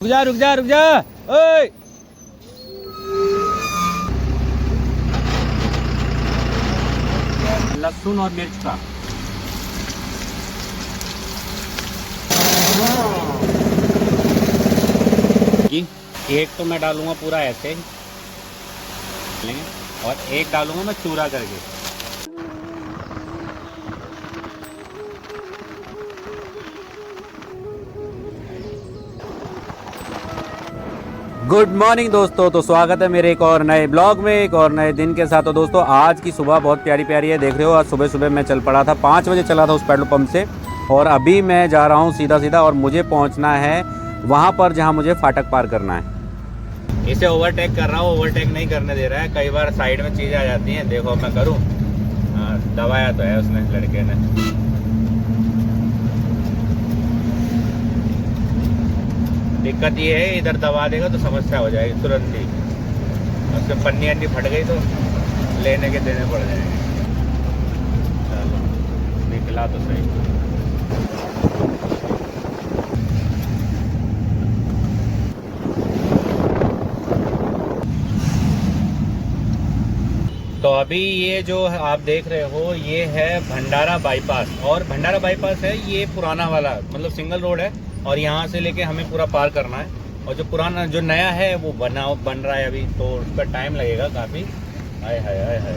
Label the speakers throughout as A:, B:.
A: रुक जा रुक जा रुक जा। ओए लहसुन और मिर्च का एक तो मैं डालूंगा पूरा ऐसे लेंगे और एक डालूंगा मैं चूरा करके। गुड मॉर्निंग दोस्तों, तो स्वागत है मेरे एक और नए ब्लॉग में, एक और नए दिन के साथ। तो दोस्तों आज की सुबह बहुत प्यारी प्यारी है, देख रहे हो। आज सुबह सुबह मैं चल पड़ा था, 5 बजे चला था उस पेट्रोल पंप से, और अभी मैं जा रहा हूँ सीधा सीधा, और मुझे पहुँचना है वहाँ पर जहाँ मुझे फाटक पार करना है। इसे ओवरटेक कर रहा हूँ, ओवरटेक नहीं करने दे रहा है। कई बार साइड में चीज़ें आ जाती हैं, देखो मैं करूँ। दबाया तो है उसने, लड़के ने। दिक्कत ये है, इधर दबा देगा तो समस्या हो जाएगी तुरंत ही। उसके पन्नी अन्नी फट गई तो लेने के देने पड़ जाएंगे। चलो निकला तो सही। तो अभी ये जो आप देख रहे हो ये है भंडारा बाईपास, और भंडारा बाईपास है ये पुराना वाला, मतलब सिंगल रोड है, और यहाँ से लेके हमें पूरा पार करना है। और जो पुराना जो नया है वो बन रहा है अभी, तो उसका टाइम लगेगा काफ़ी। हाय हाय हाय हाय,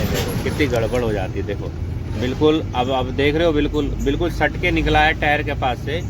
A: देखो कितनी गड़बड़ हो जाती है। देखो बिल्कुल अब देख रहे हो, बिल्कुल बिल्कुल सट के निकला है टायर के पास से।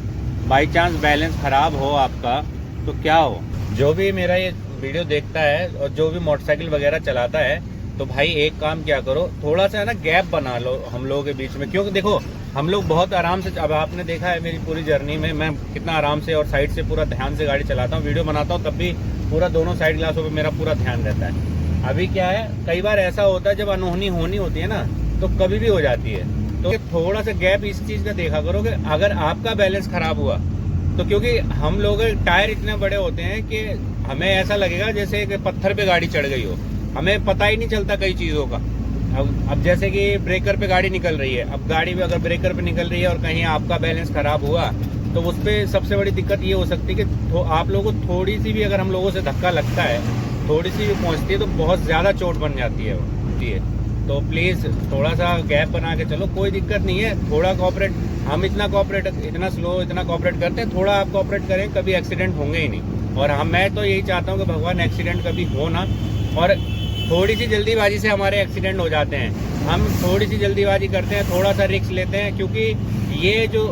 A: बाई चांस बैलेंस ख़राब हो आपका तो क्या हो। जो भी मेरा ये वीडियो देखता है और जो भी मोटरसाइकिल वगैरह चलाता है, तो भाई एक काम क्या करो, थोड़ा सा ना गैप बना लो हम लोगों के बीच में। क्योंकि देखो हम लोग बहुत आराम से, अब आपने देखा है मेरी पूरी जर्नी में मैं कितना आराम से और साइड से पूरा ध्यान से गाड़ी चलाता हूँ, वीडियो बनाता हूँ, तब भी पूरा दोनों साइड ग्लासों पे मेरा पूरा ध्यान रहता है। अभी क्या है, कई बार ऐसा होता है जब अनहोनी होनी होती है ना, तो कभी भी हो जाती है। तो थोड़ा सा गैप इस चीज़ का देखा करो कि अगर आपका बैलेंस खराब हुआ तो, क्योंकि हम लोग टायर इतने बड़े होते हैं कि हमें ऐसा लगेगा जैसे कि पत्थर पे गाड़ी चढ़ गई हो, हमें पता ही नहीं चलता कई चीज़ों का। अब जैसे कि ब्रेकर पे गाड़ी निकल रही है, अब गाड़ी भी अगर ब्रेकर पे निकल रही है और कहीं आपका बैलेंस खराब हुआ तो उस पर सबसे बड़ी दिक्कत ये हो सकती है कि आप लोगों को थोड़ी सी भी, अगर हम लोगों से धक्का लगता है, थोड़ी सी भी पहुंचती है तो बहुत ज़्यादा चोट बन जाती है। तो प्लीज़ थोड़ा सा गैप बना के चलो, कोई दिक्कत नहीं है। थोड़ा कॉपरेट, हम इतना स्लो इतना कॉपरेट करते हैं, थोड़ा आप कॉपरेट करें, कभी एक्सीडेंट होंगे ही नहीं। और मैं तो यही चाहता हूँ कि भगवान एक्सीडेंट कभी हो ना। और थोड़ी सी जल्दीबाजी से हमारे एक्सीडेंट हो जाते हैं, हम थोड़ी सी जल्दीबाजी करते हैं, थोड़ा सा रिस्क लेते हैं। क्योंकि ये जो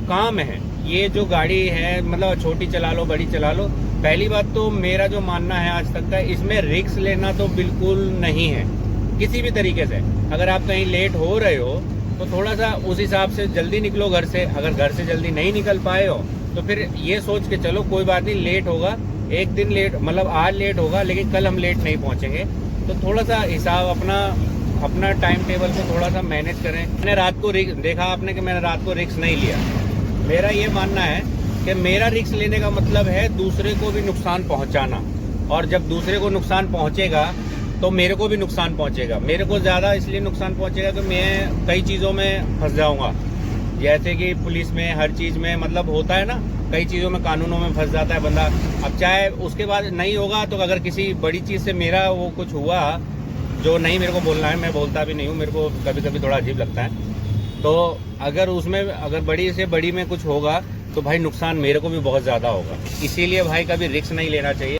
A: काम है, ये जो गाड़ी है, मतलब छोटी चला लो बड़ी चला लो, पहली बात तो मेरा जो मानना है आज तक का, इसमें रिस्क लेना तो बिल्कुल नहीं है किसी भी तरीके से। अगर आप कहीं लेट हो रहे हो तो थोड़ा सा उस हिसाब से जल्दी निकलो घर से। अगर घर से जल्दी नहीं निकल पाए हो तो फिर ये सोच के चलो कोई बात नहीं, लेट होगा एक दिन, लेट मतलब आज लेट होगा लेकिन कल हम लेट नहीं पहुंचेंगे। तो थोड़ा सा हिसाब अपना टाइम टेबल को थोड़ा सा मैनेज करें। मैंने रात को देखा आपने कि मैंने रात को रिस्क नहीं लिया। मेरा ये मानना है कि मेरा रिस्क लेने का मतलब है दूसरे को भी नुकसान पहुंचाना, और जब दूसरे को नुकसान पहुंचेगा तो मेरे को भी नुकसान पहुंचेगा। मेरे को ज़्यादा इसलिए नुकसान पहुंचेगा कि मैं कई चीज़ों में फंस जाऊँगा, जैसे कि पुलिस में, हर चीज़ में, मतलब होता है ना, कई चीज़ों में, कानूनों में फंस जाता है बंदा। अब चाहे उसके बाद नहीं होगा तो अगर किसी बड़ी चीज़ से मेरा वो कुछ हुआ जो नहीं मेरे को बोलना है, मैं बोलता भी नहीं हूँ, मेरे को कभी कभी थोड़ा अजीब लगता है, तो अगर उसमें अगर बड़ी से बड़ी में कुछ होगा तो भाई नुकसान मेरे को भी बहुत ज़्यादा होगा। इसीलिए भाई कभी रिस्क नहीं लेना चाहिए।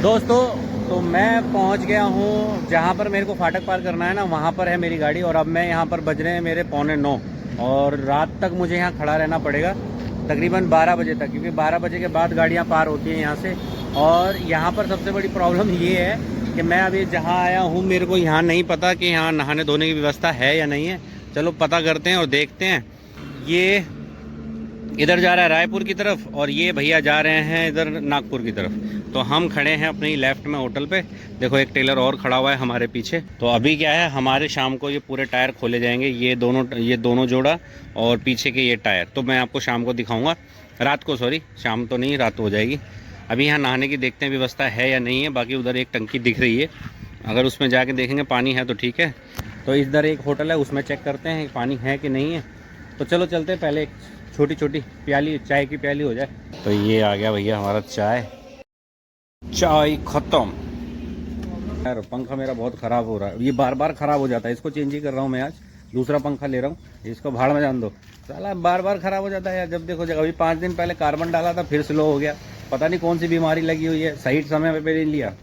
A: दोस्तों तो मैं पहुंच गया हूं जहां पर मेरे को फाटक पार करना है ना, वहां पर है मेरी गाड़ी। और अब मैं यहां पर बज रहे हैं मेरे 8:45, और रात तक मुझे यहां खड़ा रहना पड़ेगा तकरीबन 12 बजे तक, क्योंकि 12 बजे के बाद गाड़ियां पार होती हैं यहां से। और यहां पर सबसे बड़ी प्रॉब्लम ये है कि मैं अभी जहाँ आया हूँ मेरे को यहाँ नहीं पता कि यहाँ नहाने धोने की व्यवस्था है या नहीं है। चलो पता करते हैं और देखते हैं। ये इधर जा रहा है रायपुर की तरफ, और ये भैया जा रहे हैं इधर नागपुर की तरफ। तो हम खड़े हैं अपनी लेफ्ट में होटल पे। देखो एक टेलर और खड़ा हुआ है हमारे पीछे। तो अभी क्या है, हमारे शाम को ये पूरे टायर खोले जाएंगे, ये दोनों जोड़ा और पीछे के ये टायर। तो मैं आपको शाम को दिखाऊंगा, रात को, सॉरी शाम तो नहीं, रात हो जाएगी। अभी यहाँ नहाने की देखते हैं व्यवस्था है या नहीं है। बाकी उधर एक टंकी दिख रही है, अगर उसमें जाके देखेंगे पानी है तो ठीक है। तो इधर एक होटल है, उसमें चेक करते हैं पानी है कि नहीं है। तो चलो चलते हैं, पहले एक छोटी छोटी प्याली चाय की प्याली हो जाए। तो ये आ गया भैया हमारा चाय। चाय ख़त्म। यार पंखा मेरा बहुत ख़राब हो रहा है, ये बार बार ख़राब हो जाता है। इसको चेंज ही कर रहा हूँ मैं आज, दूसरा पंखा ले रहा हूँ। इसको भाड़ में जान दो, साला बार बार ख़राब हो जाता है यार। जब देखो अभी 5 दिन पहले कार्बन डाला था, फिर स्लो हो गया। पता नहीं कौन सी बीमारी लगी हुई है, सही समय पे नहीं लिया।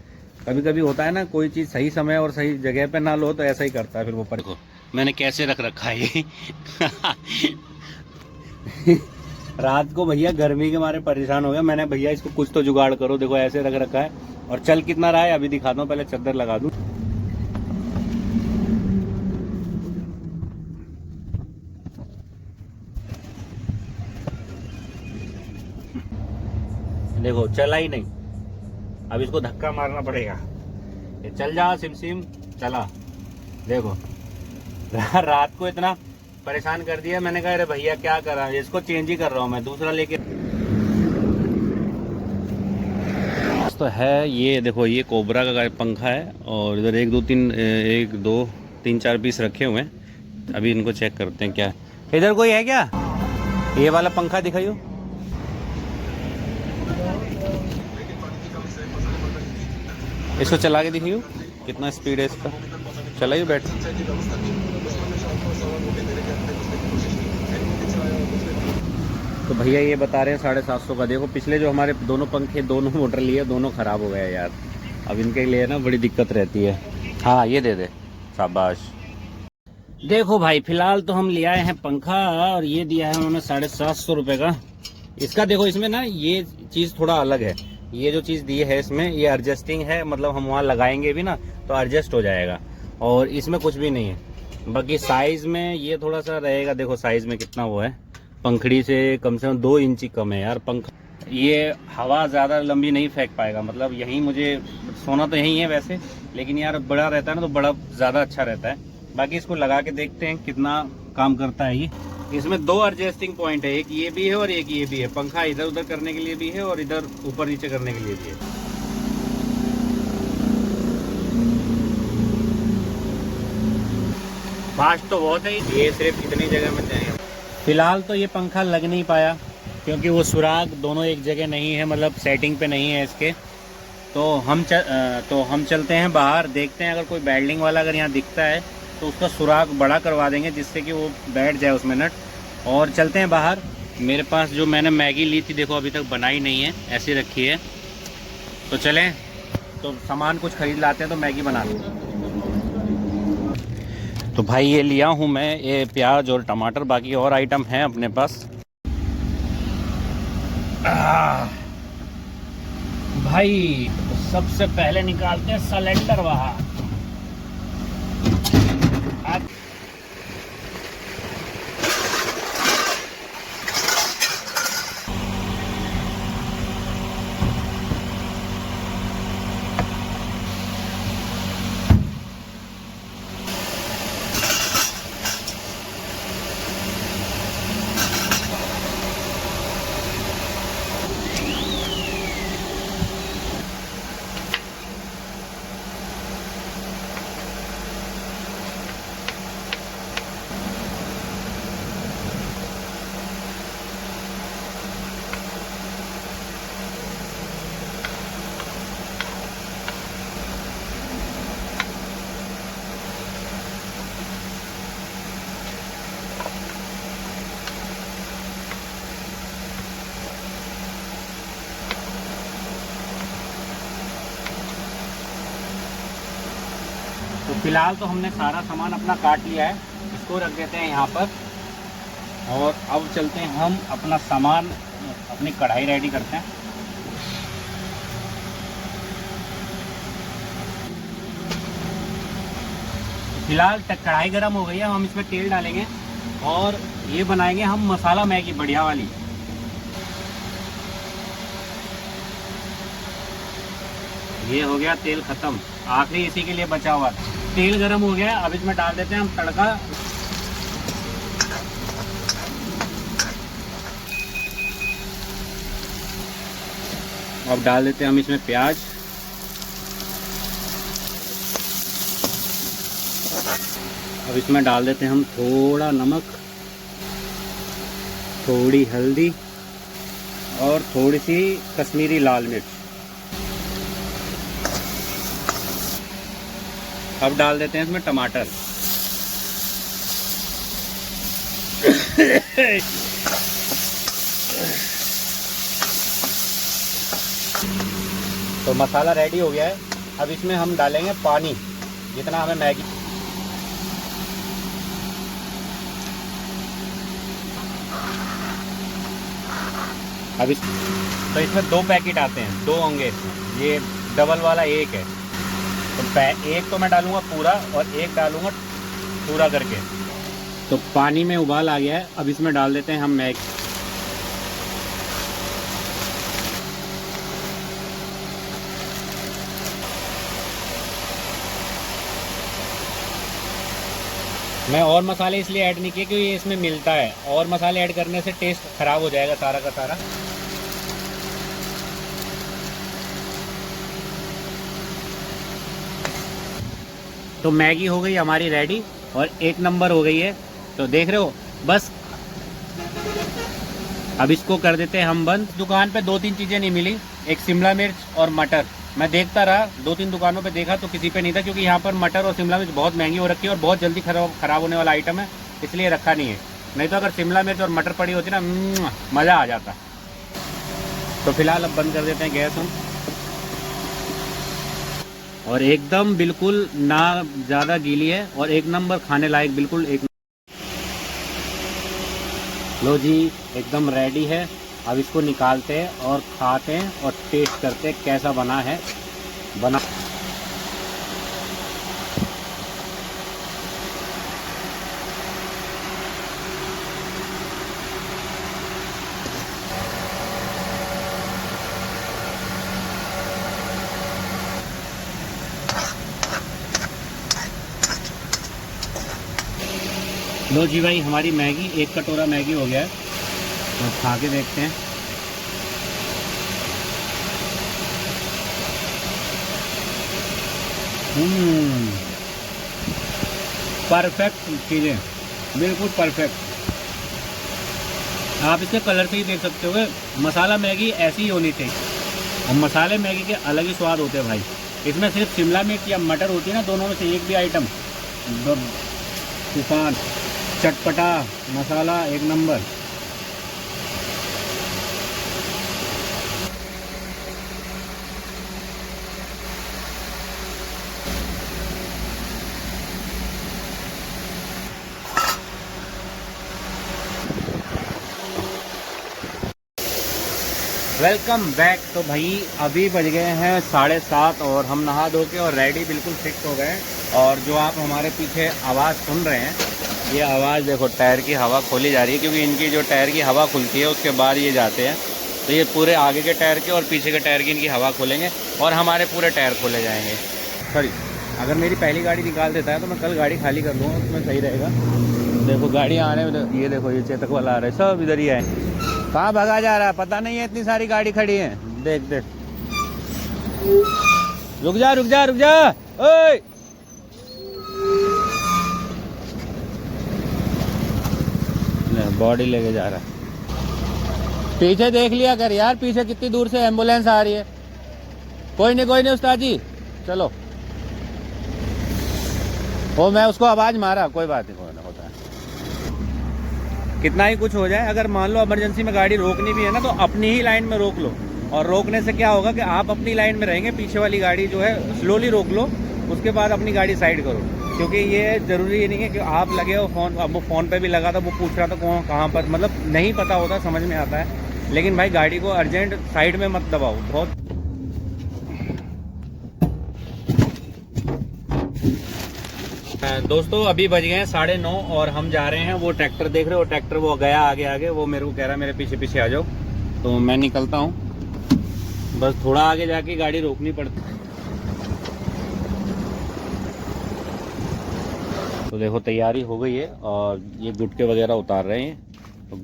A: कभी कभी होता है ना, कोई चीज़ सही समय और सही जगह पे ना लो तो ऐसा ही करता है फिर वो। पर को मैंने कैसे रख रखा है ये रात को भैया गर्मी के मारे परेशान हो गया मैंने, भैया इसको कुछ तो जुगाड़ करो। देखो ऐसे रख रखा है और चल कितना रहा है अभी दिखाता हूँ, पहले चद्दर लगा दूँ। देखो चला ही नहीं, अब इसको धक्का मारना पड़ेगा। ये चल जा सिम सिम, चला। देखो रात को इतना परेशान कर दिया, मैंने कहा अरे भैया क्या करा, इसको चेंज ही कर रहा हूँ मैं, दूसरा लेके। तो है ये देखो, ये कोबरा का पंखा है और इधर 1 2 3 4 पीस रखे हुए हैं। अभी इनको चेक करते हैं क्या इधर कोई है क्या। ये वाला पंखा दिखाइयो। इसको चला के दिखाइयो कितना स्पीड है इसका, चलाइए बैठ। तो भैया ये बता रहे हैं 750 का। देखो पिछले जो हमारे दोनों पंखे, दोनों मोटर लिए, दोनों ख़राब हो गए यार। अब इनके लिए ना बड़ी दिक्कत रहती है। हाँ ये दे दे, शाबाश। देखो भाई फिलहाल तो हम ले आए हैं पंखा और ये दिया है उन्होंने 750 रुपये का। इसका देखो इसमें ना ये चीज़ थोड़ा अलग है। ये जो चीज़ दी है इसमें ये एडजस्टिंग है, मतलब हम वहाँ लगाएंगे भी ना तो एडजस्ट हो जाएगा। और इसमें कुछ भी नहीं है। बाकी साइज़ में ये थोड़ा सा रहेगा, देखो साइज़ में कितना वो है, पंखड़ी से कम 2 इंच कम है यार पंखा। ये हवा ज़्यादा लंबी नहीं फेंक पाएगा, मतलब यहीं मुझे सोना तो यहीं है वैसे, लेकिन यार बड़ा रहता है ना तो बड़ा ज़्यादा अच्छा रहता है। बाकी इसको लगा के देखते हैं कितना काम करता है ये। इसमें 2 एडजस्टिंग पॉइंट है, एक ये भी है और एक ये भी है। पंखा इधर उधर करने के लिए भी है और इधर ऊपर नीचे करने के लिए भी है। फास्ट तो बहुत है, ये सिर्फ इतनी जगह में चाहिए। फिलहाल तो ये पंखा लग नहीं पाया क्योंकि वो सुराख दोनों एक जगह नहीं है, मतलब सेटिंग पे नहीं है इसके। तो हम चलते हैं बाहर, देखते हैं अगर कोई वेल्डिंग वाला अगर यहाँ दिखता है तो उसका सुराख बड़ा करवा देंगे जिससे कि वो बैठ जाए उसमें नट। और चलते हैं बाहर। मेरे पास जो मैंने मैगी ली थी देखो अभी तक बनाई नहीं है, ऐसी रखी है। तो चलें, तो सामान कुछ खरीद लाते हैं तो मैगी बना लूँ। तो भाई ये लिया हूँ मैं, ये प्याज और टमाटर, बाकी और आइटम हैं अपने पास। भाई तो सबसे पहले निकालते हैं सिलेंडर बाहर। तो फिलहाल तो हमने सारा सामान अपना काट लिया है, इसको रख देते हैं यहाँ पर। और अब चलते हैं हम अपना सामान, अपनी कढ़ाई रेडी करते हैं। फिलहाल कढ़ाई गर्म हो गई है, हम इसमें तेल डालेंगे और ये बनाएंगे हम मसाला मैगी बढ़िया वाली। ये हो गया तेल ख़त्म, आखिरी इसी के लिए बचा हुआ। तेल गरम हो गया, अब इसमें डाल देते हैं हम तड़का। अब डाल देते हैं हम इसमें प्याज। अब इसमें डाल देते हैं हम थोड़ा नमक, थोड़ी हल्दी और थोड़ी सी कश्मीरी लाल मिर्च। अब डाल देते हैं इसमें टमाटर। तो मसाला रेडी हो गया है। अब इसमें हम डालेंगे पानी जितना हमें मैगी। अब तो इसमें 2 पैकेट आते हैं, 2 होंगे इसमें, ये डबल वाला 1 है। तो एक तो मैं डालूंगा पूरा और एक डालूंगा पूरा करके। तो पानी में उबाल आ गया है। अब इसमें डाल देते हैं हम मैगी। मैं और मसाले इसलिए ऐड नहीं किए क्योंकि ये इसमें मिलता है, और मसाले ऐड करने से टेस्ट खराब हो जाएगा सारा का सारा। तो मैगी हो गई हमारी रेडी और 1 नंबर हो गई है। तो देख रहे हो बस। अब इसको कर देते हैं हम बंद। दुकान पे 2-3 चीज़ें नहीं मिली, एक शिमला मिर्च और मटर। मैं देखता रहा, 2-3 दुकानों पे देखा तो किसी पे नहीं था, क्योंकि यहाँ पर मटर और शिमला मिर्च बहुत महंगी हो रखी है और बहुत जल्दी खराब होने वाला आइटम है, इसलिए रखा नहीं है। नहीं तो अगर शिमला मिर्च और मटर पड़ी होती ना, मज़ा आ जाता। तो फिलहाल अब बंद कर देते हैं गैस हम। और एकदम बिल्कुल ना ज़्यादा गीली है और 1 नंबर खाने लायक, बिल्कुल एक। लो जी, एकदम रेडी है। अब इसको निकालते हैं और खाते हैं और टेस्ट करते हैं कैसा बना है। लो जी भाई, हमारी मैगी, 1 कटोरा मैगी हो गया है। तो खा के देखते हैं। परफेक्ट चीज़ें, बिल्कुल परफेक्ट। आप इसके कलर से ही देख सकते हो, मसाला मैगी ऐसी ही होनी चाहिए। और मसाले मैगी के अलग ही स्वाद होते हैं भाई। इसमें सिर्फ शिमला मिर्च या मटर होती है ना, दोनों में से एक भी आइटम तूफान, चटपटा मसाला 1 नंबर। Welcome back. तो भाई अभी बज गए हैं 7:30 और हम नहा धो के और रेडी बिल्कुल फिक्स हो गए। और जो आप हमारे पीछे आवाज़ सुन रहे हैं, ये आवाज़ देखो, टायर की हवा खोली जा रही है, क्योंकि इनकी जो टायर की हवा खुलती है उसके बाद ये जाते हैं। तो ये पूरे आगे के टायर के और पीछे के टायर की इनकी हवा खोलेंगे और हमारे पूरे टायर खोले जाएंगे। सॉरी, अगर मेरी पहली गाड़ी निकाल देता है तो मैं कल गाड़ी खाली कर दूँगा, उसमें सही रहेगा। देखो गाड़ी आ रहे हैं, ये देखो, ये चेतक वाला आ रहा है, सब इधर ही आए। कहाँ भगा जा रहा है पता नहीं है, इतनी सारी गाड़ी खड़ी है। देख देख, रुक जा रुक जा रुक जा, ओए। बॉडी लेके जा रहा है। पीछे देख लिया कर यार, पीछे कितनी दूर से एम्बुलेंस आ रही है। कोई नहीं उस्ताद जी, चलो। वो मैं उसको आवाज मारा, कोई बात नहीं, कोई ना होता है। कितना ही कुछ हो जाए, अगर मान लो इमरजेंसी में गाड़ी रोकनी भी है ना, तो अपनी ही लाइन में रोक लो। और रोकने से क्या होगा कि आप अपनी लाइन में रहेंगे, पीछे वाली गाड़ी जो है स्लोली रोक लो, उसके बाद अपनी गाड़ी साइड करो। क्योंकि ये ज़रूरी ये नहीं है कि आप लगे हो फ़ोन। अब वो फ़ोन पे भी लगा था, वो पूछ रहा था कहाँ पर, मतलब नहीं पता होता, समझ में आता है। लेकिन भाई गाड़ी को अर्जेंट साइड में मत दबाओ बहुत। दोस्तों अभी बज गए हैं 9:30 और हम जा रहे हैं। वो ट्रैक्टर देख रहे हो, ट्रैक्टर वो गया आगे आगे, वो मेरे को कह रहा है मेरे पीछे पीछे आ जाओ। तो मैं निकलता हूँ, बस थोड़ा आगे जाके गाड़ी रोकनी पड़ती। तो देखो तैयारी हो गई है और ये गुटके वगैरह उतार रहे हैं। तो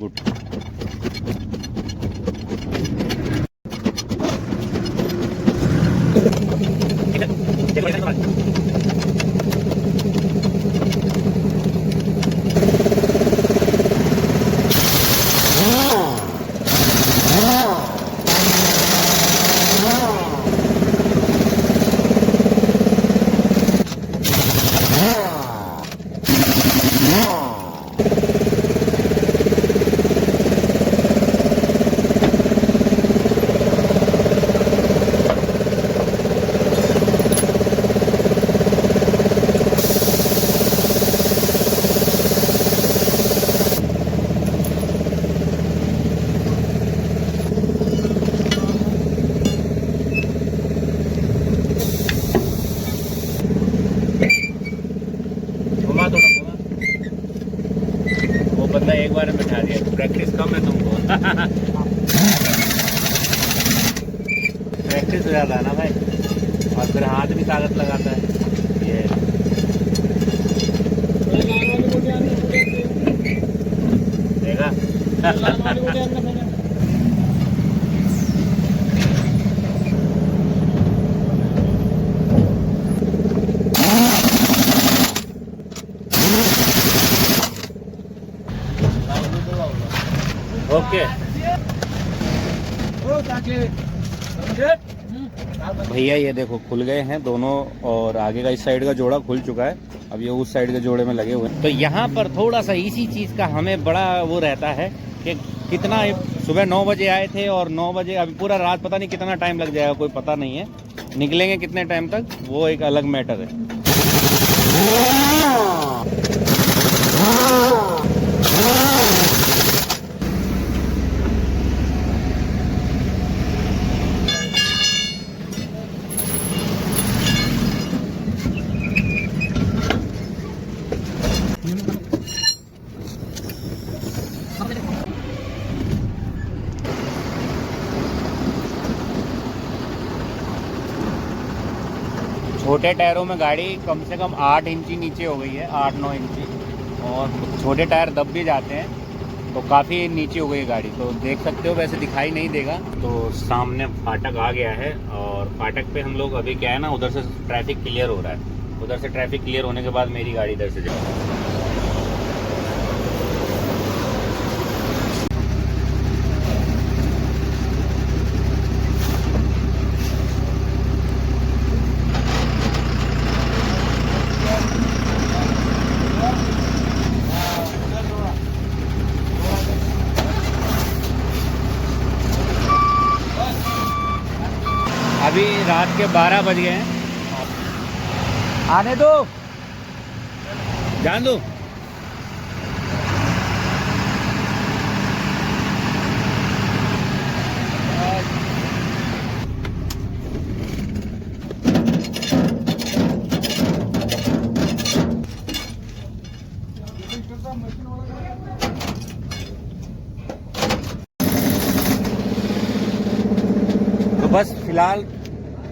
A: कम है तुमको। प्रैक्टिस हो जाता है ना भाई, और फिर हाथ भी ताकत लगाता है ये। देखा। ओके भैया, ये देखो खुल गए हैं दोनों, और आगे का इस साइड का जोड़ा खुल चुका है, अब ये उस साइड के जोड़े में लगे हुए हैं। तो यहाँ पर थोड़ा सा इसी चीज़ का हमें बड़ा वो रहता है कि कितना, सुबह 9 बजे आए थे और 9 बजे अभी पूरा रात, पता नहीं कितना टाइम लग जाएगा, कोई पता नहीं है। निकलेंगे कितने टाइम तक, वो एक अलग मैटर है। छोटे टायरों में गाड़ी कम से कम 8 इंची नीचे हो गई है, 8-9 इंची, और छोटे टायर दब भी जाते हैं तो काफ़ी नीचे हो गई है गाड़ी। तो देख सकते हो, वैसे दिखाई नहीं देगा। तो सामने फाटक आ गया है, और फाटक पे हम लोग अभी क्या है ना, उधर से ट्रैफिक क्लियर हो रहा है। उधर से ट्रैफिक क्लियर होने के बाद मेरी गाड़ी इधर से जाएगी। अभी रात के 12 बज गए हैं। आने दो, जान दो। तो बस फिलहाल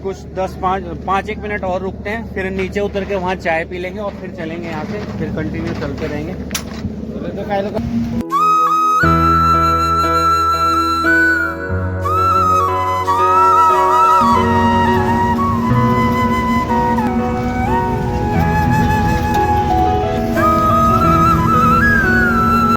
A: कुछ 5-1 मिनट और रुकते हैं, फिर नीचे उतर के वहाँ चाय पी लेंगे और फिर चलेंगे यहाँ से, फिर कंटिन्यू चलते रहेंगे।